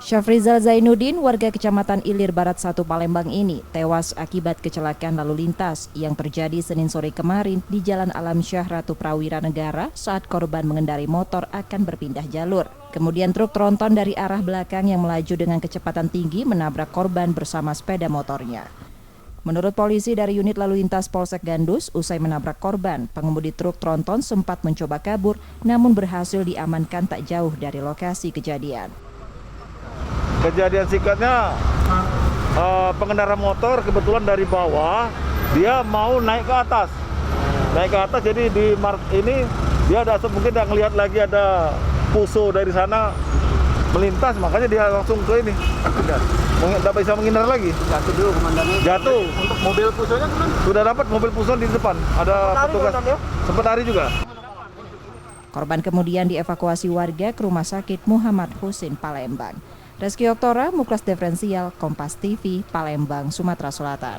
Syafrizal Zainuddin, warga Kecamatan Ilir Barat 1 Palembang ini tewas akibat kecelakaan lalu lintas yang terjadi Senin sore kemarin di Jalan Alam Syah Ratu Prawira Negara saat korban mengendarai motor akan berpindah jalur. Kemudian truk tronton dari arah belakang yang melaju dengan kecepatan tinggi menabrak korban bersama sepeda motornya. Menurut polisi dari unit lalu lintas Polsek Gandus, usai menabrak korban, pengemudi truk tronton sempat mencoba kabur namun berhasil diamankan tak jauh dari lokasi kejadian. Kejadian singkatnya, pengendara motor kebetulan dari bawah, dia mau naik ke atas. Jadi di ini dia mungkin tidak ngelihat lagi ada puso dari sana melintas, makanya dia langsung ke ini. Tidak bisa menghindar lagi. Jatuh dulu komandannya. Jatuh. Untuk mobil pusonya kemana? Sudah dapat mobil puso di depan. Ada petugas. Sempat lari juga. Korban kemudian dievakuasi warga ke Rumah Sakit Muhammad Husin Palembang. Reski Oktora, Muklas Diferensial, Kompas TV, Palembang, Sumatera Selatan.